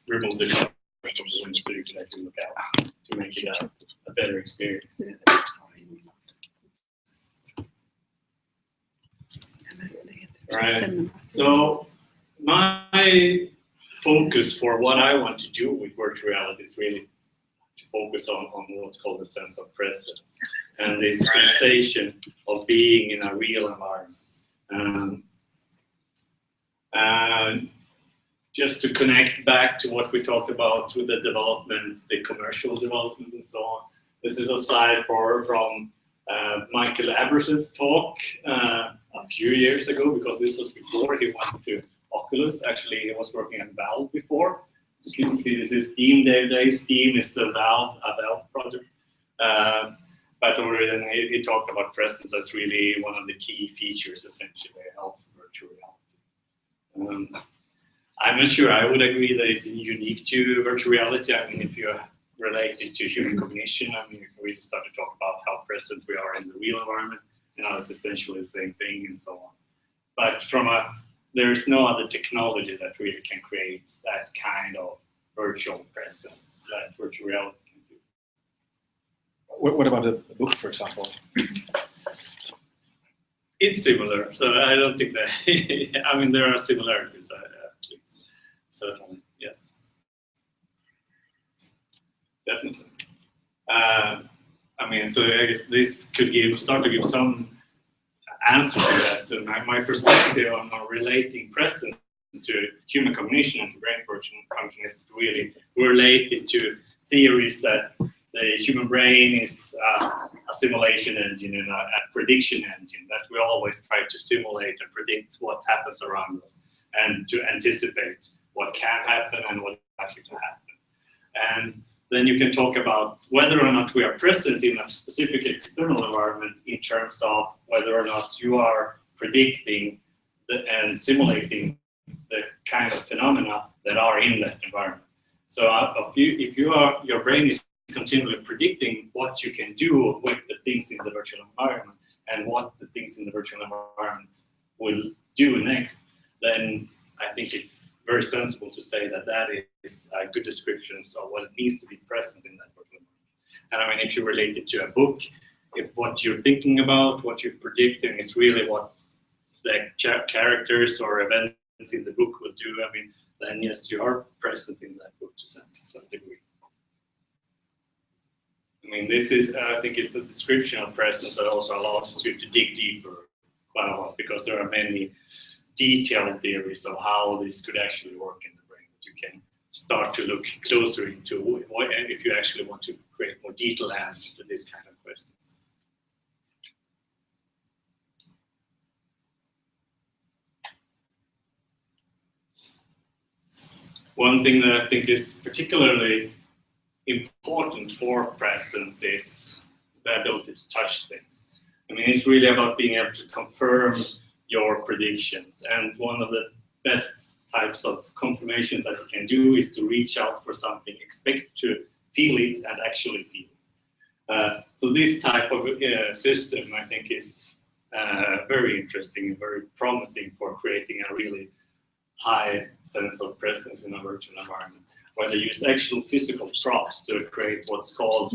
remove the color from the window so you can actually look out to make it a better experience. Right. So my focus for what I want to do with virtual reality is really to focus on what's called the sense of presence and this sensation of being in a real environment. And just to connect back to what we talked about with the development, the commercial development and so on. This is a slide from Michael Abras's talk a few years ago, because this was before he went to Oculus. Actually, he was working at Valve before. So you can see this is Steam Day. Steam is a Valve project. But already then he talked about presence as really one of the key features, essentially, of virtual reality. I'm not sure I would agree that it's unique to virtual reality. I mean, if you relate it to human cognition, I mean, you can really start to talk about how present we are in the real environment, and how it's essentially the same thing and so on. But there's no other technology that really can create that kind of virtual presence that virtual reality can do. What about a book, for example? It's similar, so I don't think that. I mean, there are similarities, at least. Certainly, yes, definitely. I mean, so I guess this could start to give some answer to that. So my perspective on relating presence to human cognition and to brain function is really related to theories that the human brain is a simulation engine and a prediction engine, that we always try to simulate and predict what happens around us and to anticipate what can happen and what actually can happen. And then you can talk about whether or not we are present in a specific external environment in terms of whether or not you are predicting and simulating the kind of phenomena that are in that environment. So if your brain is continually predicting what you can do with the things in the virtual environment and what the things in the virtual environment will do next, then I think it's very sensible to say that that is a good description of what it means to be present in that virtual environment. And I mean, if you relate it to a book, if what you're thinking about, what you're predicting is really what the characters or events in the book will do, I mean, then yes, you are present in that book to some degree. I mean, this is, I think it's a description of presence that also allows you to dig deeper quite a lot, because there are many detailed theories of how this could actually work in the brain that you can start to look closer into if you actually want to create more detailed answers to this kind of questions. One thing that I think is particularly important for presence is the ability to touch things. I mean, it's really about being able to confirm your predictions. And one of the best types of confirmation that you can do is to reach out for something, expect to feel it, and actually feel it. So this type of system, I think, is very interesting and very promising for creating a really high sense of presence in a virtual environment, where they use actual physical props to create what's called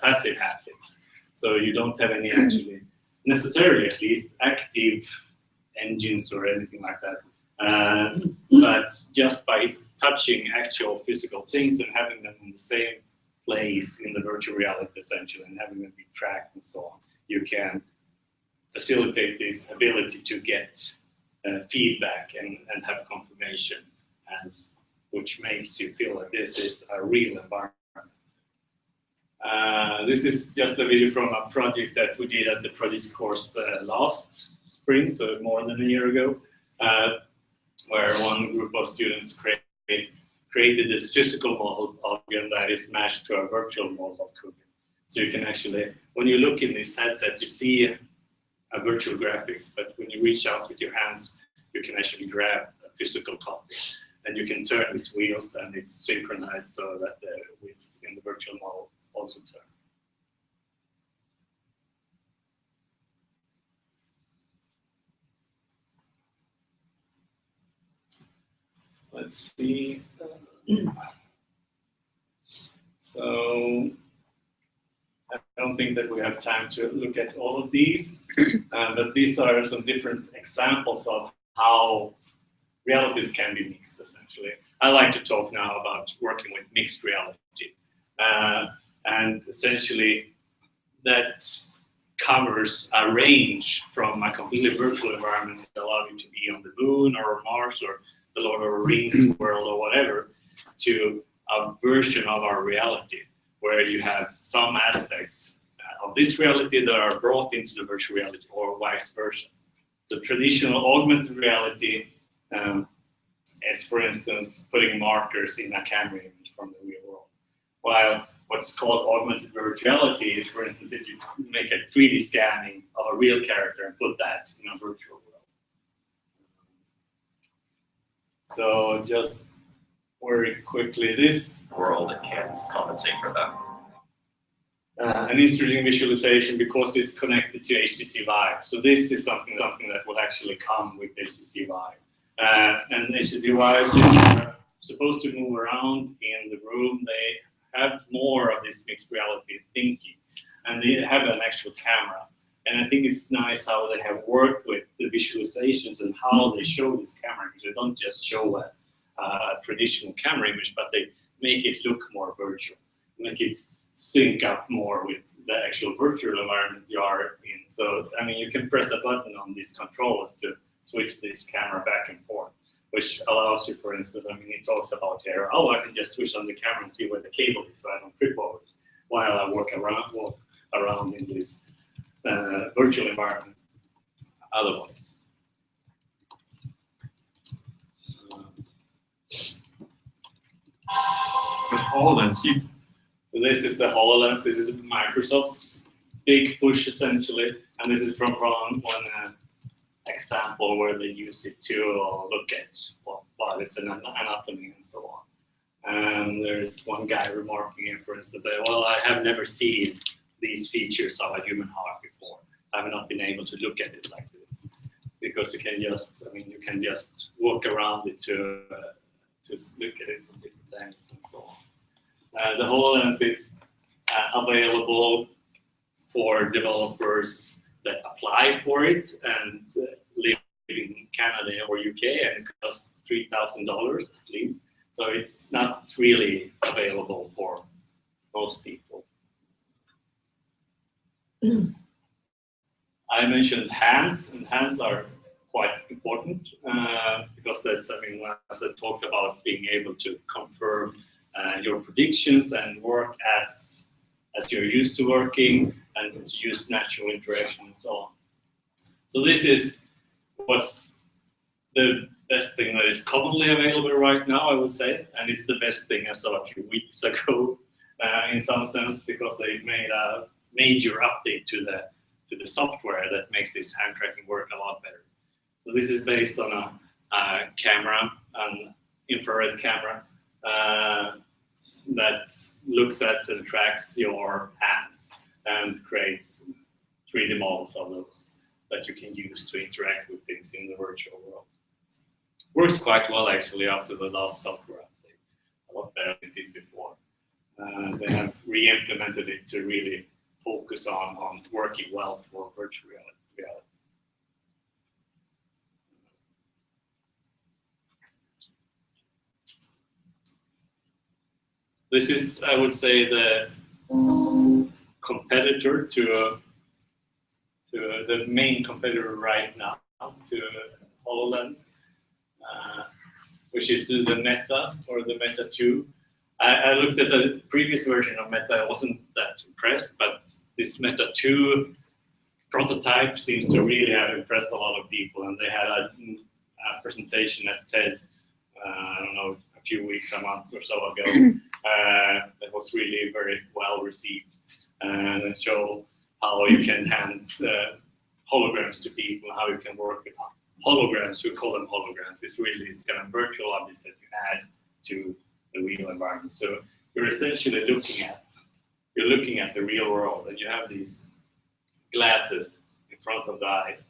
passive haptics. So you don't have any actually, necessarily at least, active engines or anything like that. But just by touching actual physical things and having them in the same place in the virtual reality, essentially, and having them be tracked and so on, you can facilitate this ability to get feedback and have confirmation, and which makes you feel that this is a real environment. This is just a video from a project that we did at the project course last spring, so more than a year ago, where one group of students created this physical model of Coogan that is matched to a virtual model of Coogan. So you can actually, when you look in this headset, you see a virtual graphics, but when you reach out with your hands, you can actually grab a physical copy. And you can turn these wheels, and it's synchronized so that the wheels in the virtual model also turn. Let's see. So I don't think that we have time to look at all of these, but these are some different examples of how realities can be mixed, essentially. I like to talk now about working with mixed reality. And essentially, that covers a range from a completely virtual environment that allows you to be on the moon or Mars or the Lord of the Rings world or whatever, to a version of our reality where you have some aspects of this reality that are brought into the virtual reality or vice versa. So traditional augmented reality is, for instance, putting markers in a camera image from the real world. While what's called augmented virtuality is, for instance, if you make a 3D scanning of a real character and put that in a virtual world. So just very quickly, this world that can't compensate for that. An interesting visualization because it's connected to HTC Vive. So this is something that will actually come with HTC Vive. And HTC Vive is supposed to move around in the room. They have more of this mixed reality thinking, and they have an actual camera. And I think it's nice how they have worked with the visualizations and how they show this camera. Because they don't just show a traditional camera image, but they make it look more virtual, make it sync up more with the actual virtual environment you are in. So, I mean, you can press a button on these controls to switch this camera back and forth, which allows you, for instance, I mean, it talks about here, oh, I can just switch on the camera and see where the cable is so I don't trip over it while I walk around in this virtual environment otherwise. With HoloLens, So this is the HoloLens. This is Microsoft's big push, essentially, and this is from one example where they use it to look at bodies and anatomy and so on. And there's one guy remarking here, for instance, that, well, I have never seen these features of a human heart before. I've not been able to look at it like this, because you can just, I mean, you can just walk around it to look at it from different angles and so on. The HoloLens is available for developers that apply for it and live in Canada or UK, and it costs $3,000 at least. So it's not really available for most people. I mentioned hands, and hands are quite important because that's, I mean, as I talked about being able to confirm your predictions and work as you're used to working and to use natural interaction and so on. So this is what's the best thing that is commonly available right now, I would say, and it's the best thing as of a few weeks ago in some sense, because they made a major update to the software that makes this hand tracking work a lot better. So this is based on a camera, an infrared camera that looks at and tracks your hands and creates 3D models of those that you can use to interact with things in the virtual world. Works quite well actually after the last software update, a lot better than it did before. They have re-implemented it to really focus on working well for virtual reality. This is, I would say, the competitor to the main competitor right now to HoloLens, which is the Meta or the Meta 2. I looked at the previous version of Meta. I wasn't that impressed, but this Meta 2 prototype seems to really have impressed a lot of people, and they had a presentation at TED, I don't know, a few weeks, a month or so ago, that was really very well received, and it showed how you can hand holograms to people, how you can work with holograms. We call them holograms. It's really this kind of virtual objects that you add to the real environment. So you're essentially looking at the real world, and you have these glasses in front of the eyes,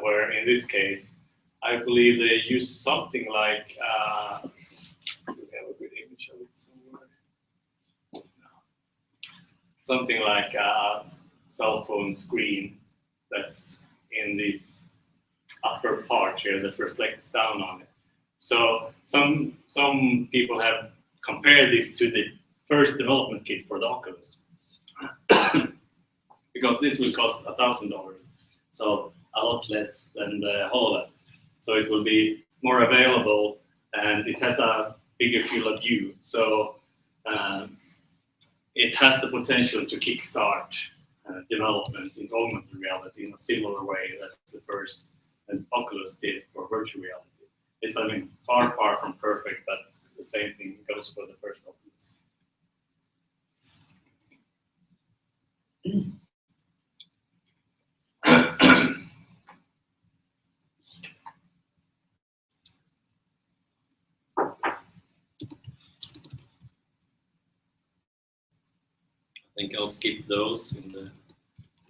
where in this case, I believe they use something like something like a cell phone screen that's in this upper part here that reflects down on it. So some people have compared this to the first development kit for the Oculus, because this will cost $1,000, so a lot less than the HoloLens. So it will be more available, and it has a bigger field of view. So it has the potential to kickstart development in augmented reality in a similar way that's the first and Oculus did for virtual reality. It's, I mean, far from perfect, but the same thing goes for the first Oculus. I think I'll skip those in the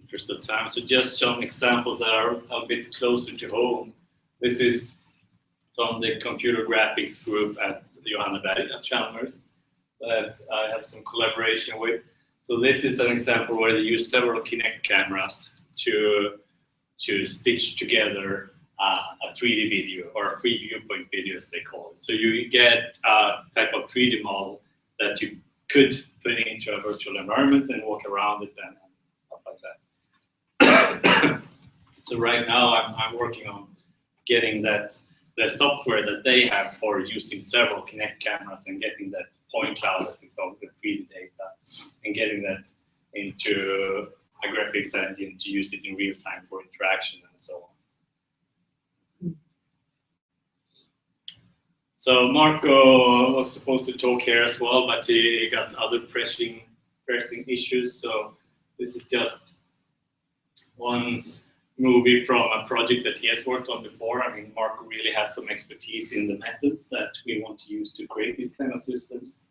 interest of time. So just some examples that are a bit closer to home. This is from the computer graphics group at Johanneberg at Chalmers that I have some collaboration with. So this is an example where they use several Kinect cameras to stitch together a 3D video, or a free viewpoint video as they call it. So you get a type of 3D model that you could put into a virtual environment and walk around it and stuff like that. So right now I'm working on getting the software that they have for using several Kinect cameras and getting that point cloud, as it's called, the 3D data, and getting that into a graphics engine to use it in real time for interaction and so on. So Marco was supposed to talk here as well, but he got other pressing issues. So this is just one movie from a project that he has worked on before. I mean, Marco really has some expertise in the methods that we want to use to create these kind of systems.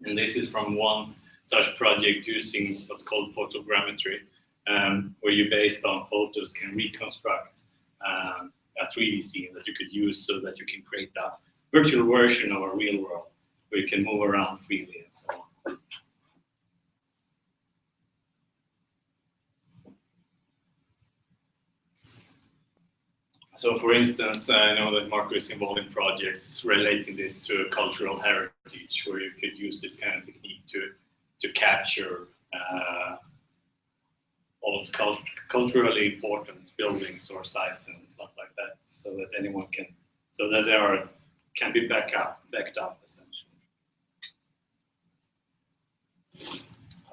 And this is from one such project using what's called photogrammetry, where you, based on photos, can reconstruct a 3D scene that you could use so that you can create a virtual version of a real world where you can move around freely and so on. So for instance, I know that Marco is involved in projects relating this to cultural heritage, where you could use this kind of technique to capture old culturally important buildings or sites and stuff like that, so that anyone can, so that they can be backed up essentially.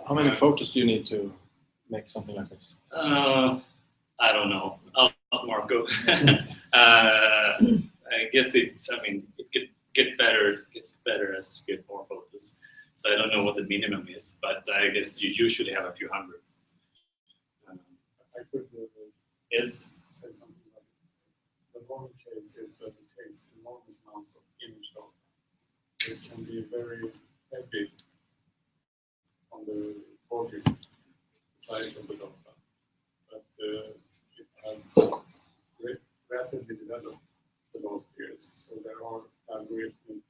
How many photos do you need to make something like this? I don't know. I'll ask Marco. I guess it's, I mean, it could get better, gets better as you get more photos. So I don't know what the minimum is, but I guess you usually have a few hundred. I could Yes? say something about it. The one case is that it takes enormous amounts of image data. It can be very heavy on the project, the size of the data. But it has rapidly developed the last years. So there are algorithmic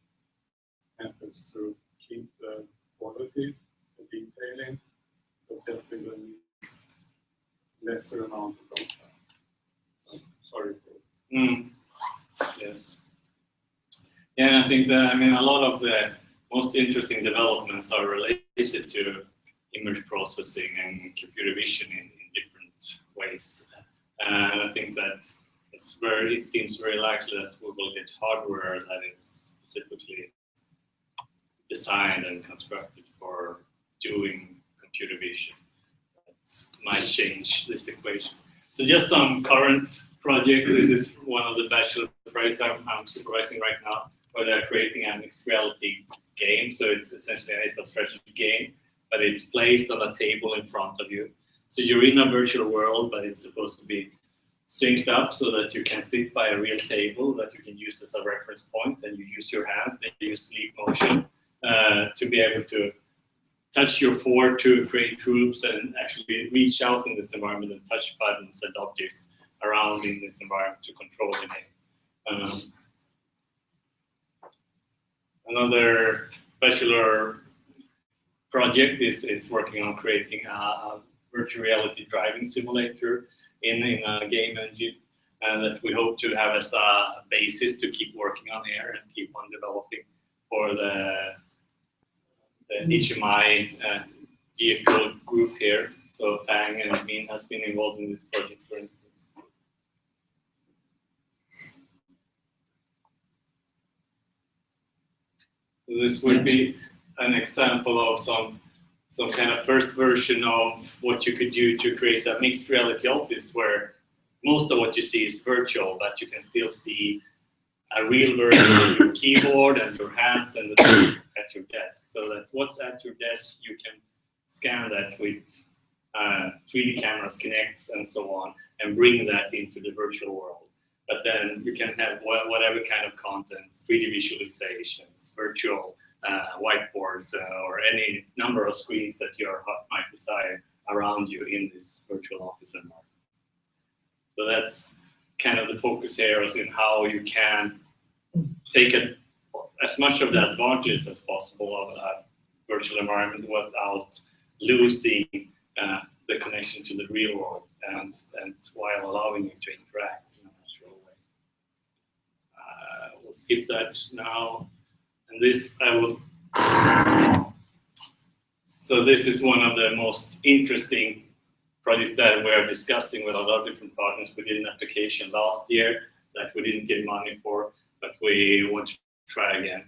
methods to keep the quality, the detailing, but just with a lesser amount of data. Sorry for Yes. Yeah, and I think that, I mean, a lot of the most interesting developments are related to image processing and computer vision in different ways. And I think that it seems very likely that we will get hardware that is specifically designed and constructed for doing computer vision. Might change this equation. So just some current projects. This is one of the bachelor projects I'm supervising right now, where they're creating a mixed reality game. So it's essentially a strategy game, but it's placed on a table in front of you. So you're in a virtual world, but it's supposed to be synced up so that you can sit by a real table that you can use as a reference point, and you use your hands, then you use sleep motion to be able to touch your forward to create groups and actually reach out in this environment and touch buttons and objects around in this environment to control the game. Another bachelor project is working on creating a virtual reality driving simulator in a game engine, and that we hope to have as a basis to keep working on here and keep on developing for the HMI vehicle group here. So Fang and Min has been involved in this project, for instance. This would be an example of some kind of first version of what you could do to create a mixed reality office where most of what you see is virtual, but you can still see a real version of your keyboard and your hands and the things at your desk. So that what's at your desk, you can scan that with 3D cameras, Kinects, and so on, and bring that into the virtual world. But then you can have whatever kind of content, 3D visualizations, virtual whiteboards, or any number of screens that you might desire around you in this virtual office environment. So that's kind of the focus here is in how you can take as much of the advantages as possible of a virtual environment without losing the connection to the real world, and while allowing you to interact in a natural way. We'll skip that now. And this I will. So this is one of the most interesting projects that we are discussing with a lot of different partners. We did an application last year that we didn't get money for, but we want to try again.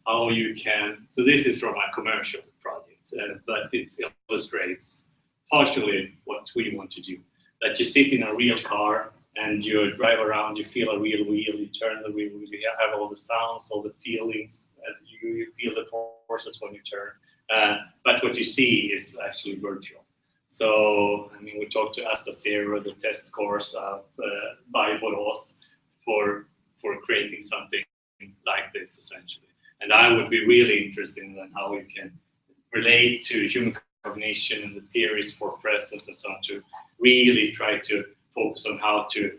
How you can. So this is from a commercial project, but it illustrates partially what we want to do. That you sit in a real car and you drive around, you feel a real wheel, you turn the real wheel, you have all the sounds, all the feelings, and you feel the forces when you turn. But what you see is actually virtual. So, I mean, we talked to Asta Zero, the test course by Borås for creating something like this, essentially. And I would be really interested in how we can relate to human cognition and the theories for presence and so on to really try to focus on how to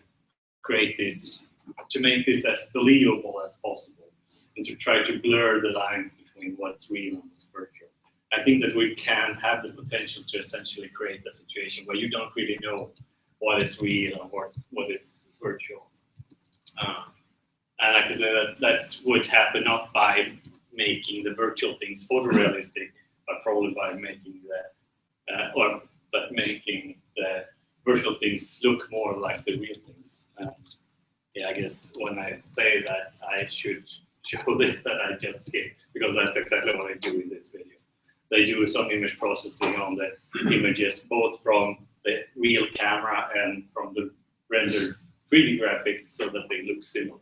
create this, to make this as believable as possible, and to try to blur the lines between what's real and what's virtual. I think that we can have the potential to essentially create a situation where you don't really know what is real and what is virtual. And like I said, that would happen not by making the virtual things photorealistic, but probably by making making the virtual things look more like the real things. And yeah, I guess when I say that, I should show this that I just skipped, because that's exactly what I do in this video. They do some image processing on the images, both from the real camera and from the rendered 3D graphics, so that they look similar.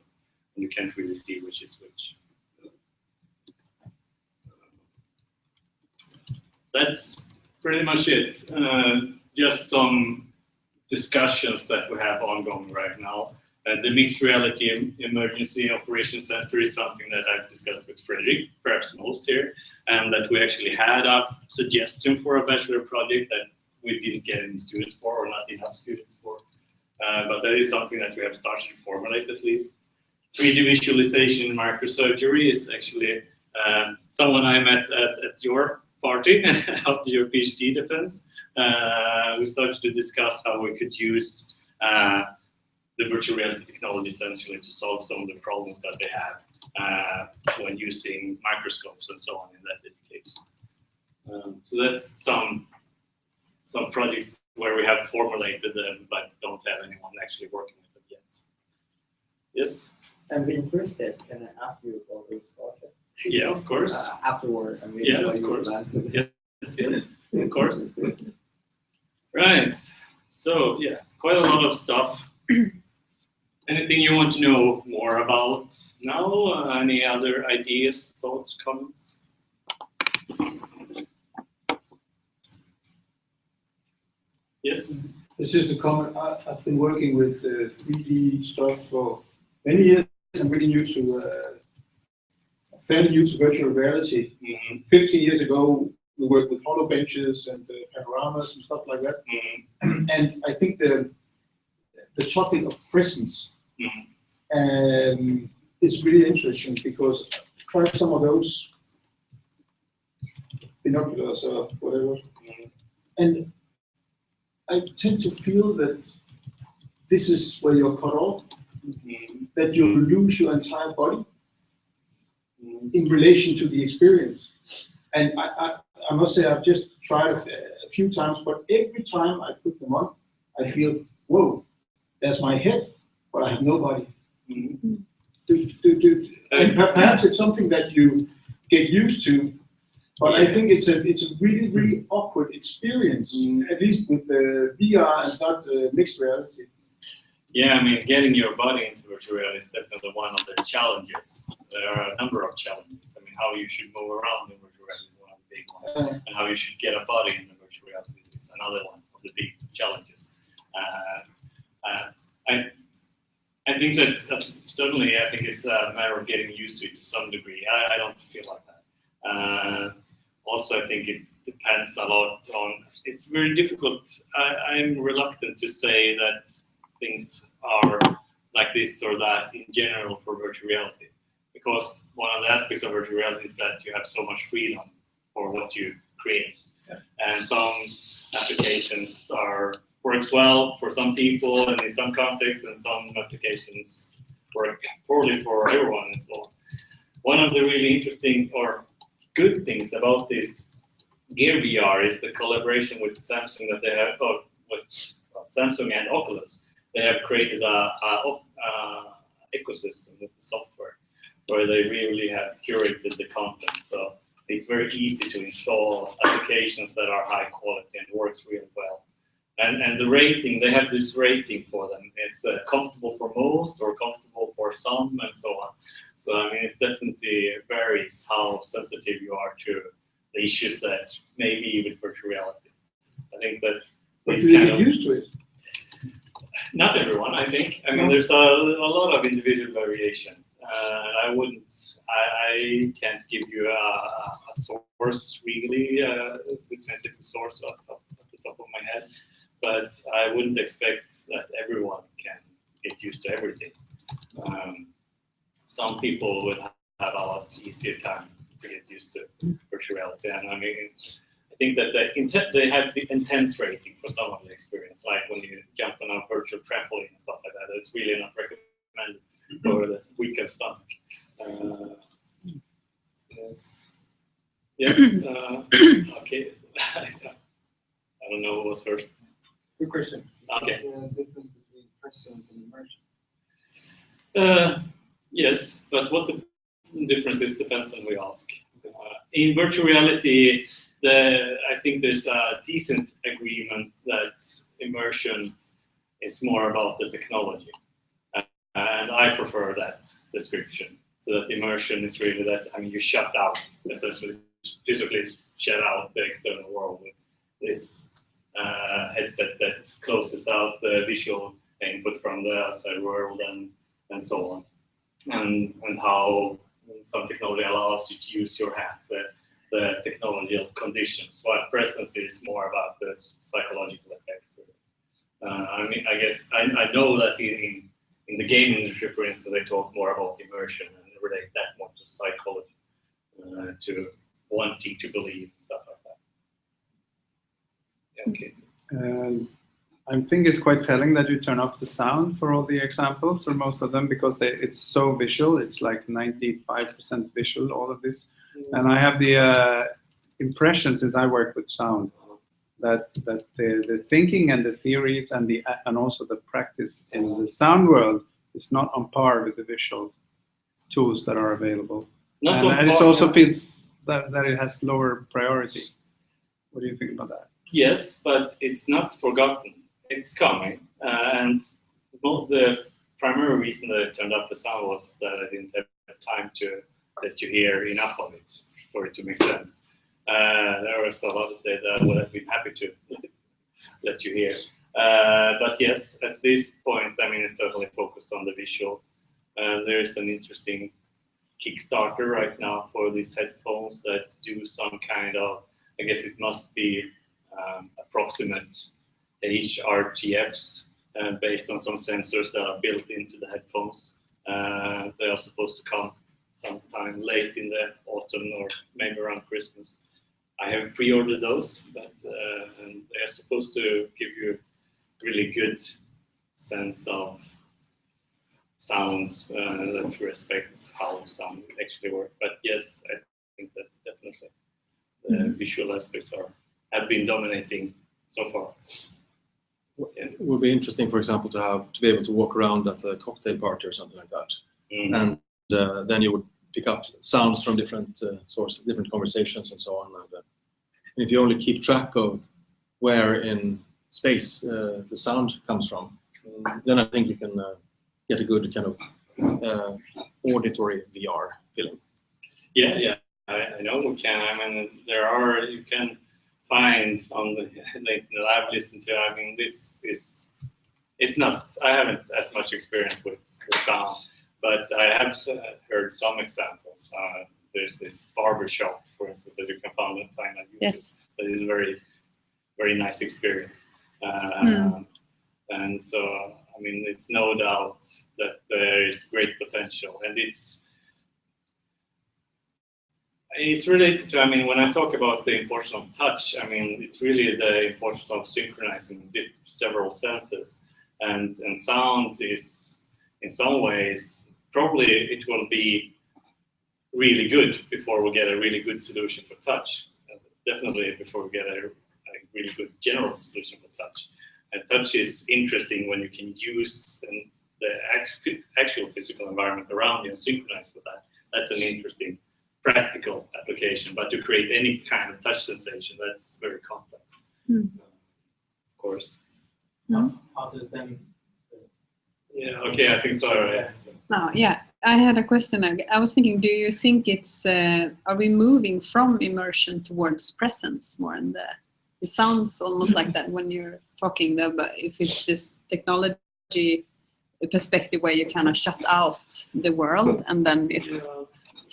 And you can't really see which is which. That's pretty much it. Just some discussions that we have ongoing right now. The Mixed Reality Emergency Operations Center is something that I've discussed with Fredrik, perhaps most here, and that we actually had a suggestion for a bachelor project that we didn't get any students for, or not enough students for. But that is something that we have started to formulate at least. 3D visualization in microsurgery is actually someone I met at your party after your PhD defense. We started to discuss how we could use the virtual reality technology essentially to solve some of the problems that they have when using microscopes and so on in that education. So that's some projects where we have formulated them but don't have anyone actually working with them yet. Yes? I'm interested. Can I ask you about this project? Yeah, of course. Afterwards, I mean, Yeah, of course. Yes, of course. Right. So yeah, quite a lot of stuff. Anything you want to know more about now? Any other ideas, thoughts, comments? Yes. This is a comment. I've been working with 3D stuff for many years. I'm really new to, fairly new to virtual reality. Mm-hmm. 15 years ago, we worked with hollow benches and panoramas and stuff like that. Mm-hmm. And I think the topic of presence is really interesting, because try some of those binoculars or whatever, and I tend to feel that this is where you're cut off, that you lose your entire body in relation to the experience. And I must say, I've just tried a few times, but every time I put them on, I feel, whoa, there's my head, but I have no body. And perhaps it's something that you get used to, but I think it's a really, really awkward experience, at least with the VR and not mixed reality. Yeah, I mean, getting your body into virtual reality is definitely one of the challenges. There are a number of challenges. I mean, how you should move around in virtual reality is one of the big ones, and how you should get a body in the virtual reality is another one of the big challenges. I think that certainly, I think it's a matter of getting used to it to some degree. I don't feel like that. Also, I think it depends a lot on. It's very difficult. I'm reluctant to say that things are like this or that in general for virtual reality, because one of the aspects of virtual reality is that you have so much freedom for what you create, and some applications works well for some people and in some contexts, and some applications work poorly for everyone and so on. One of the really interesting or good things about this Gear VR is the collaboration with Samsung that they have, or with Samsung and Oculus. They have created a ecosystem with the software where they really have curated the content. So it's very easy to install applications that are high quality and works really well. And the rating, they have this rating for them. It's comfortable for most or comfortable for some and so on. So I mean, it's definitely varies how sensitive you are to the issues that may be with virtual reality. I think that But you get used to it. Not everyone, I think. I mean, there's a lot of individual variation. I can't give you a source really, with specific source off the top of my head, but I wouldn't expect that everyone can get used to everything. Some people would have a lot easier time to get used to virtual reality, and I mean, I think that they have the intense rating for some of the experience, like when you jump on a virtual trampoline and stuff like that. It's really not recommended for the weaker stomach. Yes. Yeah. Okay. I don't know who was first. Good question. Okay. The difference between presence and immersion. Yes, but what the difference is depends on who you ask. In virtual reality, I think there's a decent agreement that immersion is more about the technology. And I prefer that description. So that immersion is really that, I mean, you shut out, essentially physically shut out the external world with this headset that closes out the visual input from the outside world and so on. And how some technology allows you to use your hands, the technological conditions, while presence is more about the psychological effect. I mean, I guess I know that in the game industry, for instance, they talk more about immersion and relate that more to psychology, to wanting to believe and stuff like that. Okay. I think it's quite telling that you turn off the sound for all the examples, or most of them, because it's so visual. It's like 95% visual, all of this. And I have the impression, since I work with sound, that the thinking and the theories and also the practice in the sound world is not on par with the visual tools that are available. And it also feels that it has lower priority. What do you think about that? Yes, but it's not forgotten. It's coming. And the primary reason that I turned off the sound was that I didn't have time to let you hear enough of it for it to make sense. There was a lot of data that I would have been happy to let you hear. But yes, at this point, I mean, it's certainly focused on the visual. There's an interesting Kickstarter right now for these headphones that do some kind of, I guess it must be approximate HRTFs based on some sensors that are built into the headphones. They are supposed to come sometime late in the autumn or maybe around Christmas. I have pre-ordered those, but and they are supposed to give you really good sense of sound that respects how sound actually works. But yes, I think that definitely the visual aspects have been dominating so far. Yeah. It would be interesting, for example, to be able to walk around at a cocktail party or something like that, and then you would pick up sounds from different sources, different conversations, and so on. And if you only keep track of where in space the sound comes from, then I think you can get a good kind of auditory VR feeling. Yeah, I know we can. I mean, you can find on the I've listened to. I mean, it's not. I haven't as much experience with sound, but I have heard some examples. There's this barber shop, for instance, that you can find on YouTube. Yes. That is a very, very nice experience. And so, I mean, it's no doubt that there is great potential, and it's related to, I mean, when I talk about the importance of touch, I mean, it's really the importance of synchronizing several senses. And sound is, in some ways, probably it will be really good before we get a really good solution for touch. Definitely before we get a really good general solution for touch. And touch is interesting when you can use the actual physical environment around you and synchronize with that. That's an interesting practical application, but to create any kind of touch sensation, that's very complex. Of course. How does them? Yeah. Okay. I think so. Yeah. No, yeah. I had a question. I was thinking, do you think it's are we moving from immersion towards presence more? And it sounds almost like that when you're talking, though. But if it's this technology perspective where you kind of shut out the world, and then it's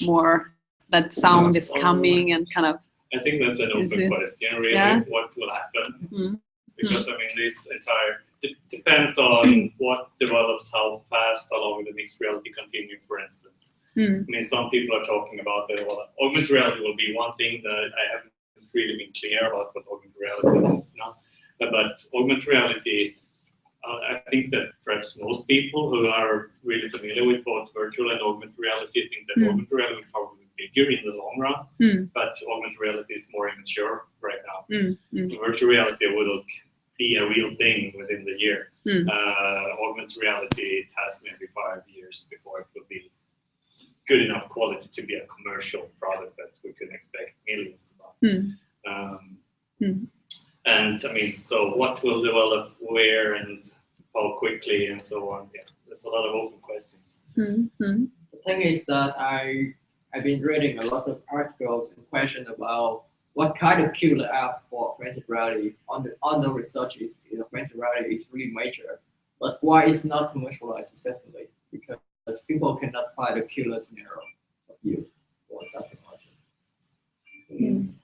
more that sound is coming and kind of. I think that's an open question, really. Yeah? What will happen? Because I mean, this entire depends on what develops, how fast along the mixed reality continuum, for instance. I mean, some people are talking about that. Well, augmented reality will be one thing that I haven't really been clear about what augmented reality is now. But augmented reality, I think that perhaps most people who are really familiar with both virtual and augmented reality think that augmented reality will probably be bigger in the long run, but augmented reality is more immature right now. Virtual reality will be a real thing within the year. Augmented reality, it has maybe 5 years before it will be good enough quality to be a commercial product that we can expect millions to buy. And I mean, so what will develop where and how quickly and so on? Yeah, there's a lot of open questions. The thing is that I've been reading a lot of articles and questions about what kind of killer app for augmented reality on the research is in augmented reality is really major, but why it's not commercialized secondly? Because people cannot find a killer scenario of use for that technology.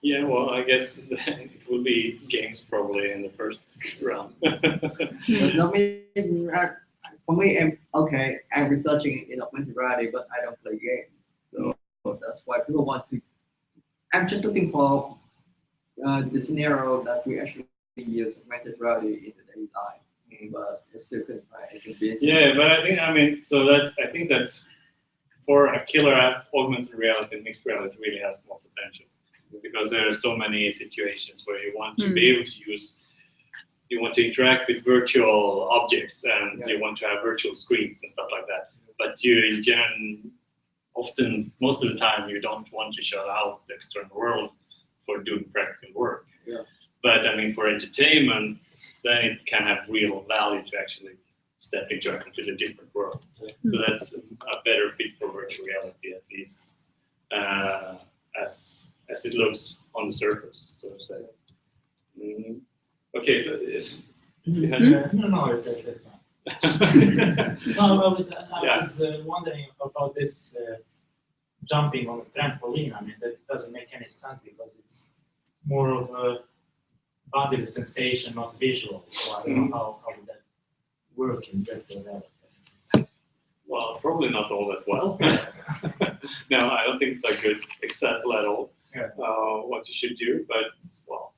Yeah, well, I guess it will be games probably in the first round. For me, I'm researching in augmented reality, but I don't play games, so that's why people want to. I'm just looking for the scenario that we actually use augmented reality in the daily life, but I still couldn't find anything. Yeah, but I think that for a killer app, augmented reality and mixed reality really has more potential, because there are so many situations where you want to be able to use, you want to interact with virtual objects, and you want to have virtual screens and stuff like that. But you, in general, often, most of the time, you don't want to shut out the external world for doing practical work. Yeah. But I mean, for entertainment, then it can have real value to actually step into a completely different world. So that's a better fit for virtual reality, at least as it looks on the surface, so to say. Okay, so you had No, that's fine. No, I was wondering about this jumping on a trampoline. I mean, that doesn't make any sense because it's more of a bodily sensation, not visual. So I don't know how would that work in virtual reality. Well, probably not all that well. No, I don't think it's a good example at all. Yeah. What you should do, but well,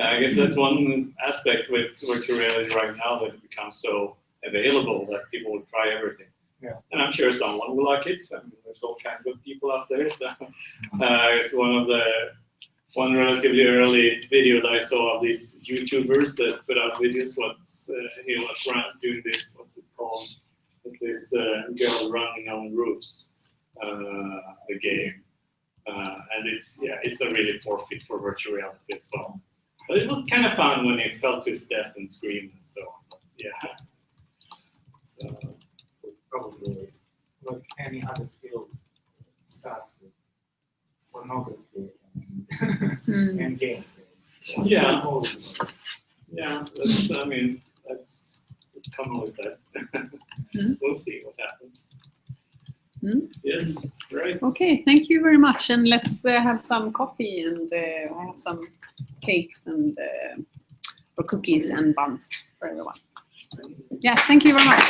I guess that's one aspect with virtual reality right now that it becomes so available that people will try everything. Yeah. And I'm sure someone will like it. I mean, there's all kinds of people out there. So it's one relatively early video that I saw of these YouTubers that put out videos. He was doing this. What's it called? This girl running on roofs. The game, and it's a really poor fit for virtual reality as well. But it was kind of fun when he fell to his death and screamed and so on. But, yeah. So. Probably like any other field, start with pornography and games. Yeah. Yeah, that's commonly said. We'll see what happens. Yes, right. Okay, thank you very much. And let's have some coffee and I have some cakes and or cookies and buns for everyone. Yeah, thank you very much.